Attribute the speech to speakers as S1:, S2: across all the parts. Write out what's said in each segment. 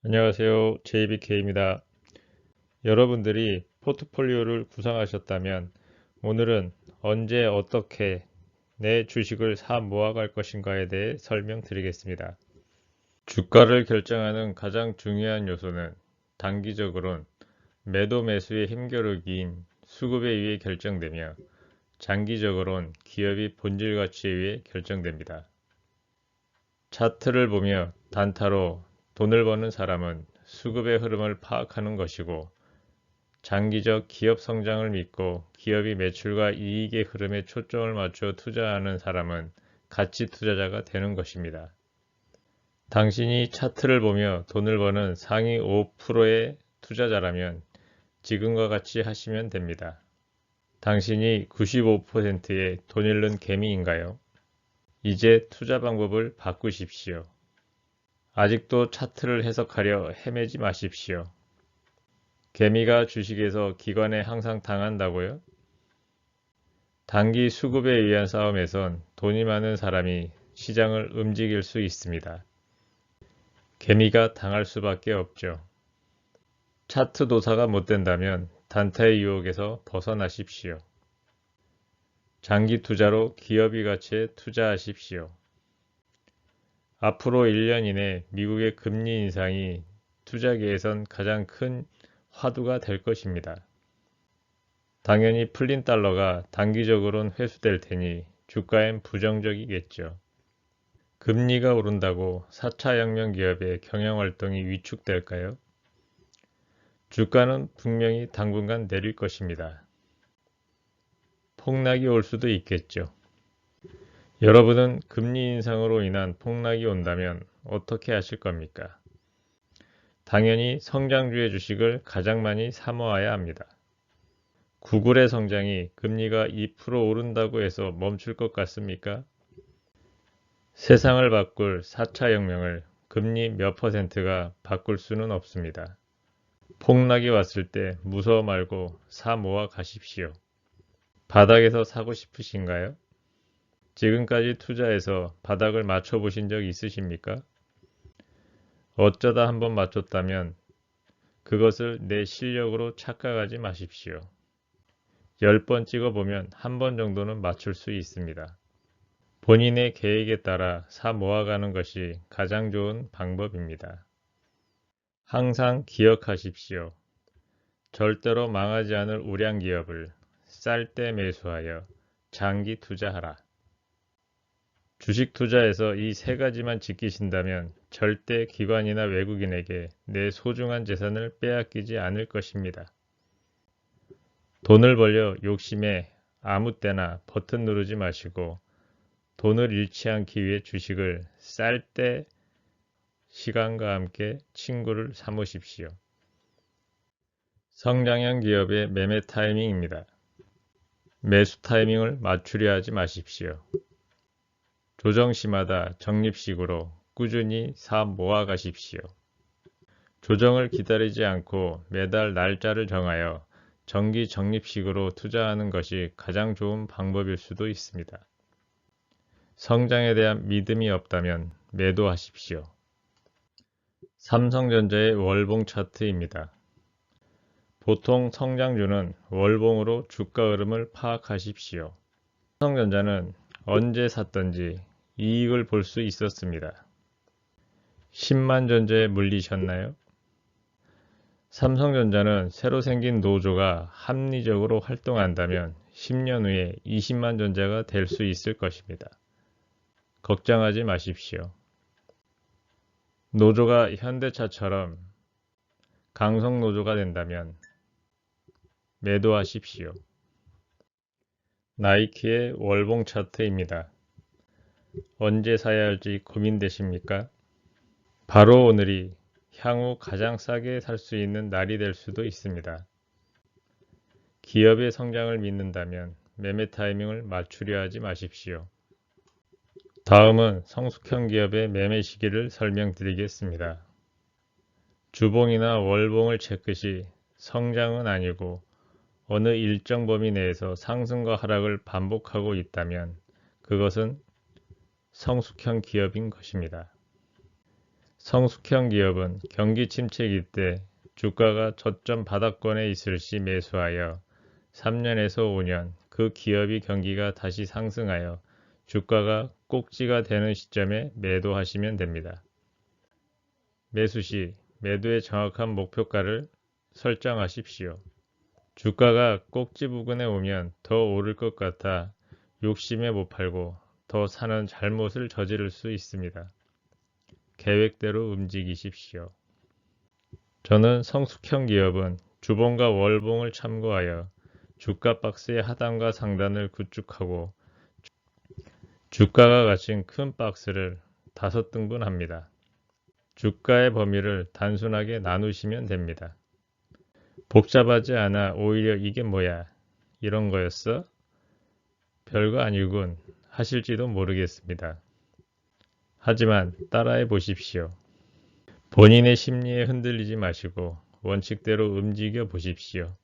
S1: 안녕하세요. JBK입니다. 여러분들이 포트폴리오를 구상하셨다면 오늘은 언제 어떻게 내 주식을 사 모아갈 것인가에 대해 설명드리겠습니다. 주가를 결정하는 가장 중요한 요소는 단기적으론 매도 매수의 힘겨루기인 수급에 의해 결정되며 장기적으론 기업의 본질 가치에 의해 결정됩니다. 차트를 보며 단타로 돈을 버는 사람은 수급의 흐름을 파악하는 것이고 장기적 기업 성장을 믿고 기업의 매출과 이익의 흐름에 초점을 맞춰 투자하는 사람은 가치 투자자가 되는 것입니다. 당신이 차트를 보며 돈을 버는 상위 5%의 투자자라면 지금과 같이 하시면 됩니다. 당신이 95%의 돈 잃는 개미인가요? 이제 투자 방법을 바꾸십시오. 아직도 차트를 해석하려 헤매지 마십시오. 개미가 주식에서 기관에 항상 당한다고요? 단기 수급에 의한 싸움에선 돈이 많은 사람이 시장을 움직일 수 있습니다. 개미가 당할 수밖에 없죠. 차트 도사가 못 된다면 단타의 유혹에서 벗어나십시오. 장기 투자로 기업의 가치에 투자하십시오. 앞으로 1년 이내 미국의 금리 인상이 투자계에선 가장 큰 화두가 될 것입니다. 당연히 풀린 달러가 단기적으로는 회수될 테니 주가엔 부정적이겠죠. 금리가 오른다고 4차 혁명 기업의 경영활동이 위축될까요? 주가는 분명히 당분간 내릴 것입니다. 폭락이 올 수도 있겠죠. 여러분은 금리 인상으로 인한 폭락이 온다면 어떻게 하실 겁니까? 당연히 성장주의 주식을 가장 많이 사 모아야 합니다. 구글의 성장이 금리가 2% 오른다고 해서 멈출 것 같습니까? 세상을 바꿀 4차 혁명을 금리 몇 %가 바꿀 수는 없습니다. 폭락이 왔을 때 무서워 말고 사 모아 가십시오. 바닥에서 사고 싶으신가요? 지금까지 투자해서 바닥을 맞춰보신 적 있으십니까? 어쩌다 한번 맞췄다면 그것을 내 실력으로 착각하지 마십시오. 10번 찍어보면 한 번 정도는 맞출 수 있습니다. 본인의 계획에 따라 사 모아가는 것이 가장 좋은 방법입니다. 항상 기억하십시오. 절대로 망하지 않을 우량 기업을 쌀 때 매수하여 장기 투자하라. 주식 투자에서 이 세 가지만 지키신다면 절대 기관이나 외국인에게 내 소중한 재산을 빼앗기지 않을 것입니다. 돈을 벌려 욕심에 아무 때나 버튼 누르지 마시고 돈을 잃지 않기 위해 주식을 쌀 때 시간과 함께 친구를 삼으십시오. 성장형 기업의 매매 타이밍입니다. 매수 타이밍을 맞추려 하지 마십시오. 조정시마다 적립식으로 꾸준히 사 모아 가십시오. 조정을 기다리지 않고 매달 날짜를 정하여 정기 적립식으로 투자하는 것이 가장 좋은 방법일 수도 있습니다. 성장에 대한 믿음이 없다면 매도하십시오. 삼성전자의 월봉 차트입니다. 보통 성장주는 월봉으로 주가 흐름을 파악하십시오. 삼성전자는 언제 샀던지 이익을 볼 수 있었습니다. 10만 전자에 물리셨나요? 삼성전자는 새로 생긴 노조가 합리적으로 활동한다면 10년 후에 20만 전자가 될 수 있을 것입니다. 걱정하지 마십시오. 노조가 현대차처럼 강성노조가 된다면 매도하십시오. 나이키의 월봉 차트입니다. 언제 사야 할지 고민되십니까? 바로 오늘이 향후 가장 싸게 살 수 있는 날이 될 수도 있습니다. 기업의 성장을 믿는다면 매매 타이밍을 맞추려 하지 마십시오. 다음은 성숙형 기업의 매매 시기를 설명드리겠습니다. 주봉이나 월봉을 체크 시 성장은 아니고 어느 일정 범위 내에서 상승과 하락을 반복하고 있다면 그것은 성숙형 기업인 것입니다. 성숙형 기업은 경기 침체기 때 주가가 저점 바닥권에 있을 시 매수하여 3년에서 5년 그 기업이 경기가 다시 상승하여 주가가 꼭지가 되는 시점에 매도하시면 됩니다. 매수 시 매도의 정확한 목표가를 설정하십시오. 주가가 꼭지 부근에 오면 더 오를 것 같아 욕심에 못 팔고 더 사는 잘못을 저지를 수 있습니다. 계획대로 움직이십시오. 저는 성숙형 기업은 주봉과 월봉을 참고하여 주가 박스의 하단과 상단을 구축하고 주가가 갇힌 큰 박스를 5등분 합니다. 주가의 범위를 단순하게 나누시면 됩니다. 복잡하지 않아 오히려 이게 뭐야? 이런 거였어? 별거 아니군 하실지도 모르겠습니다. 하지만 따라해 보십시오. 본인의 심리에 흔들리지 마시고 원칙대로 움직여 보십시오.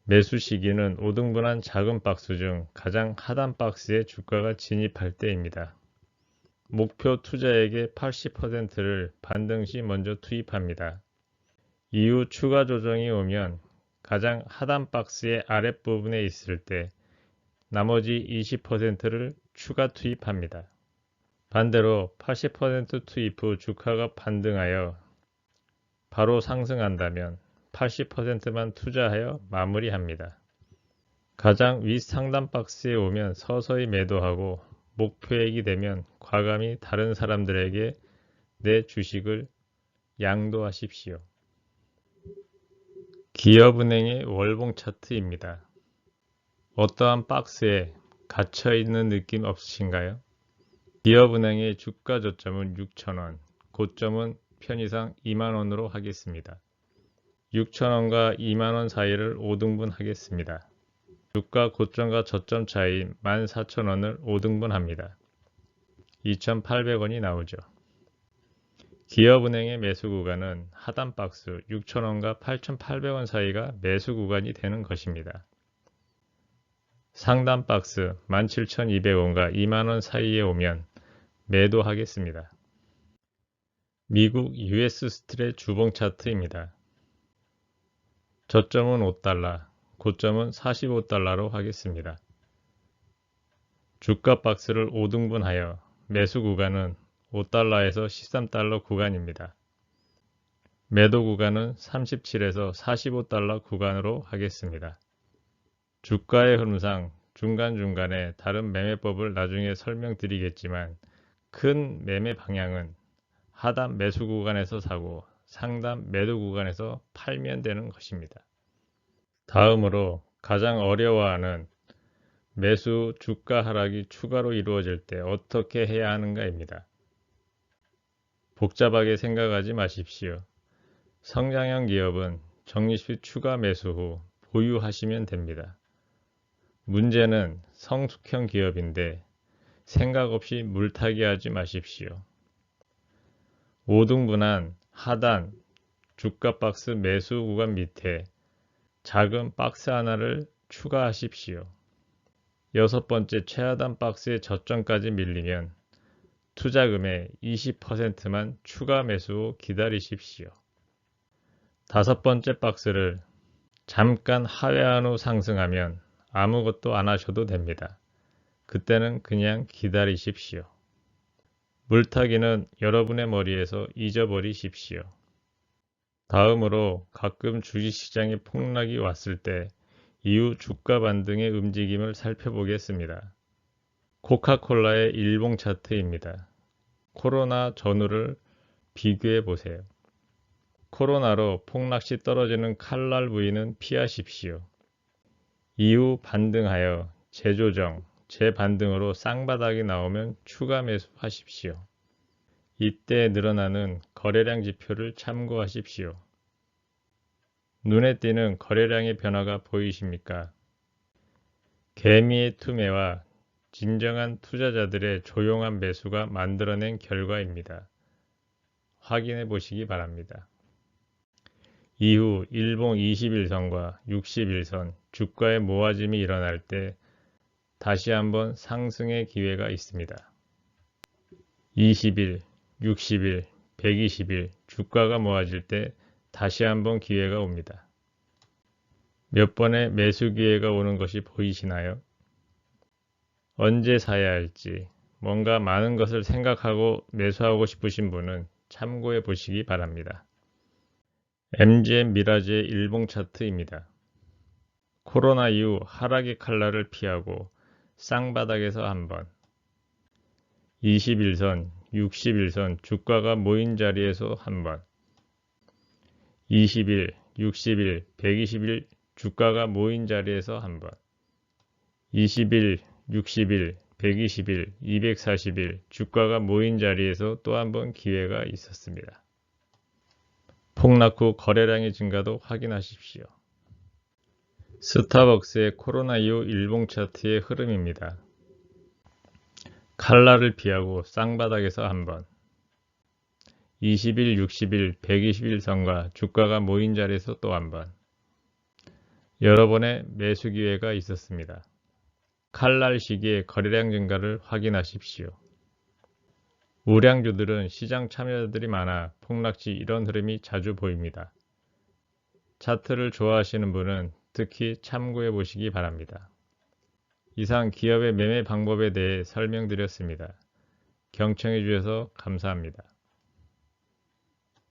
S1: 매수 시기는 5등분한 작은 박스 중 가장 하단 박스에 주가가 진입할 때입니다. 목표 투자액의 80%를 반등 시 먼저 투입합니다. 이후 추가 조정이 오면 가장 하단 박스의 아랫부분에 있을 때 나머지 20%를 추가 투입합니다. 반대로 80% 투입 후 주가가 반등하여 바로 상승한다면 80%만 투자하여 마무리합니다. 가장 윗 상단 박스에 오면 서서히 매도하고 목표액이 되면 과감히 다른 사람들에게 내 주식을 양도하십시오. 기업은행의 월봉 차트입니다. 어떠한 박스에 갇혀있는 느낌 없으신가요? 기업은행의 주가 저점은 6,000원, 고점은 편의상 2만원으로 하겠습니다. 6,000원과 2만원 사이를 5등분 하겠습니다. 주가 고점과 저점 차이 14,000원을 5등분 합니다. 2,800원이 나오죠. 기업은행의 매수 구간은 하단 박스 6,000원과 8,800원 사이가 매수 구간이 되는 것입니다. 상단 박스 17,200원과 2만원 사이에 오면 매도하겠습니다. 미국 US 스트레 주봉 차트입니다. 저점은 5달러, 고점은 45달러로 하겠습니다. 주가 박스를 5등분하여 매수 구간은 5달러에서 13달러 구간입니다. 매도 구간은 37에서 45달러 구간으로 하겠습니다. 주가의 흐름상 중간중간에 다른 매매법을 나중에 설명드리겠지만 큰 매매 방향은 하단 매수 구간에서 사고 상단 매도 구간에서 팔면 되는 것입니다. 다음으로 가장 어려워하는 매수 주가 하락이 추가로 이루어질 때 어떻게 해야 하는가입니다. 복잡하게 생각하지 마십시오. 성장형 기업은 적립식 추가 매수 후 보유하시면 됩니다. 문제는 성숙형 기업인데 생각 없이 물타기 하지 마십시오. 5등분한 하단 주가 박스 매수 구간 밑에 작은 박스 하나를 추가하십시오. 6번째 최하단 박스의 저점까지 밀리면 투자금의 20%만 추가 매수 후 기다리십시오. 5번째 박스를 잠깐 하회한 후 상승하면 아무것도 안 하셔도 됩니다. 그때는 그냥 기다리십시오. 물타기는 여러분의 머리에서 잊어버리십시오. 다음으로 가끔 주식시장에 폭락이 왔을 때 이후 주가 반등의 움직임을 살펴보겠습니다. 코카콜라의 일봉 차트입니다. 코로나 전후를 비교해 보세요. 코로나로 폭락시 떨어지는 칼날 부위는 피하십시오. 이후 반등하여 재조정, 재반등으로 쌍바닥이 나오면 추가 매수하십시오. 이때 늘어나는 거래량 지표를 참고하십시오. 눈에 띄는 거래량의 변화가 보이십니까? 개미의 투매와 진정한 투자자들의 조용한 매수가 만들어낸 결과입니다. 확인해 보시기 바랍니다. 이후 일봉 21선과 61선 주가의 모아짐이 일어날 때 다시 한번 상승의 기회가 있습니다. 20일, 60일, 120일 주가가 모아질 때 다시 한번 기회가 옵니다. 몇 번의 매수 기회가 오는 것이 보이시나요? 언제 사야 할지 뭔가 많은 것을 생각하고 매수하고 싶으신 분은 참고해 보시기 바랍니다. MGM 미라지의 일봉 차트입니다. 코로나 이후 하락의 칼날을 피하고 쌍바닥에서 한번 21선, 61선 주가가 모인 자리에서 한번 20일, 60일, 120일 주가가 모인 자리에서 한번 20일, 60일, 120일, 240일 주가가 모인 자리에서 또 한 번 기회가 있었습니다. 폭락 후 거래량의 증가도 확인하십시오. 스타벅스의 코로나 이후 일봉 차트의 흐름입니다. 칼날을 피하고 쌍바닥에서 한번 20일, 60일, 120일 선과 주가가 모인 자리에서 또 한번 여러 번의 매수 기회가 있었습니다. 칼날 시기의 거래량 증가를 확인하십시오. 우량주들은 시장 참여자들이 많아 폭락 시 이런 흐름이 자주 보입니다. 차트를 좋아하시는 분은 특히 참고해 보시기 바랍니다. 이상 기업의 매매 방법에 대해 설명드렸습니다. 경청해 주셔서 감사합니다.